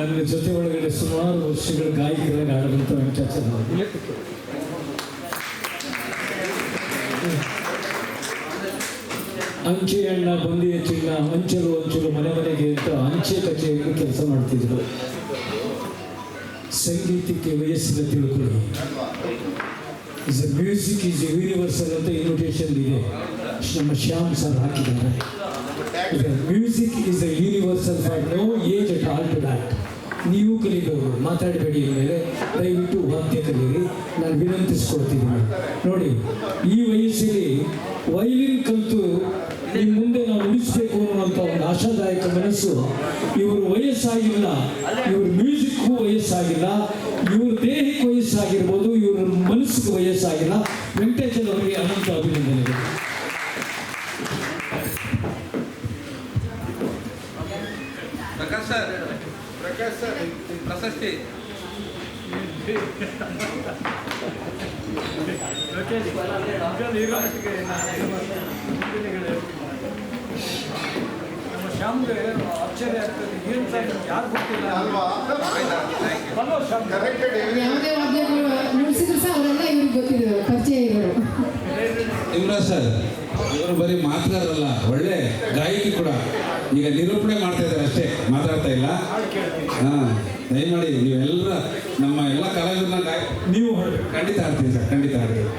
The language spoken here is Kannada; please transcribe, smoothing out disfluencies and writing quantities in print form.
ನನ್ನ ಜೊತೆ ಒಳಗಡೆ ಸುಮಾರು ವರ್ಷಗಳ ಗಾಯಕರಾಗಿ ಆಡದಂಥ ವೆಂಕಟಾಚಲ ಅಂಚೆ ಅಣ್ಣ ಬಂದಿಯ ಚಿನ್ನ ಅಂಚಲು ಮನೆ ಮನೆಗೆ ಅಂತ ಅಂಚೆ ಕಚೇರಿಯಲ್ಲಿ ಕೆಲಸ ಮಾಡ್ತಿದ್ರು. ಸಂಗೀತಕ್ಕೆ ವಯಸ್ಸಿನ ತಿಳ್ಕೊಳ್ಳಿ. ಮ್ಯೂಸಿಕ್ ಈಸ್ ಯೂನಿವರ್ಸಲ್ ಅಂತ ಇನ್ವಿಟೇಷನ್ ಇದೆ, ನಮ್ಮ ಶ್ಯಾಮ್ ಸರ್ ಹಾಕಿದ್ದಾರೆ. Music is a universal for no age at all to that. ನೀವು ಕಲಿಬಹುದು, ಮಾತಾಡಬೇಡಿ ಮೇಲೆ ದಯವಿಟ್ಟು ವಾದ್ಯ ಕಲೀರಿ, ನಾನು ವಿನಂತಿಸ್ಕೊಡ್ತೀನಿ. ನೋಡಿ, ಈ ವಯಸ್ಸಲ್ಲಿ ವೈಲಿನ್ ಕಲಿತು ನಿಮ್ಮ ಮುಂದೆ ನಾವು ಉಳಿಸ್ಬೇಕು ಅನ್ನುವಂಥ ಒಂದು ಆಶಾದಾಯಕ ಮನಸ್ಸು. ಇವರು ವಯಸ್ಸಾಗಿಲ್ಲ, ಇವ್ರ ಮ್ಯೂಸಿಕ್ಗೂ ವಯಸ್ಸಾಗಿಲ್ಲ, ಇವ್ರ ದೇಹಕ್ಕೆ ವಯಸ್ಸಾಗಿರ್ಬೋದು, ಇವ್ರ ಮನಸ್ಸಿಗೆ ವಯಸ್ಸಾಗಿಲ್ಲ. ವೆಂಕಟೇಶ್ವರ ಅವರಿಗೆ ಅನಂತ ಅಭಿನಂದನೆಗಳು. ಪ್ರಕಾಶ್ ಸರ್ ಪ್ರಶಸ್ತಿ ನಮ್ಮ ಶ್ಯಾಮ್ಗೆ ಆಶ್ಚರ್ಯ ಆಗ್ತದೆ, ಏನು ಸರ್ ಯಾರು ಗೊತ್ತಿಲ್ಲ ಅಲ್ವಾ? ಯಾವುದೇ ವಾದ್ಯಗಳು ನುಡಿಸಿದ್ರು ಸಹ ಅವರೆಲ್ಲ ಇವ್ರಿಗೆ ಗೊತ್ತಿದ್ರು, ಪರಿಚಯ ಇರೋರು. ಯುವರಾಜ್ ಸರ್ ಇವರು ಬರೀ ಮಾತನಾಡಲ್ಲ, ಒಳ್ಳೆ ಗಾಯಕಿ ಕೂಡ. ಈಗ ನಿರೂಪಣೆ ಮಾಡ್ತಾ ಇದ್ದಾರೆ ಅಷ್ಟೇ, ಮಾತಾಡ್ತಾ ಇಲ್ಲ. ದಯಮಾಡಿ ನೀವೆಲ್ಲ ನಮ್ಮ ಎಲ್ಲ ಕಲಾವಿದರನ್ನ ನೀವು ಖಂಡಿತ ಆಡ್ತೀವಿ ಸರ್, ಖಂಡಿತ ಆಡ್ತೀವಿ.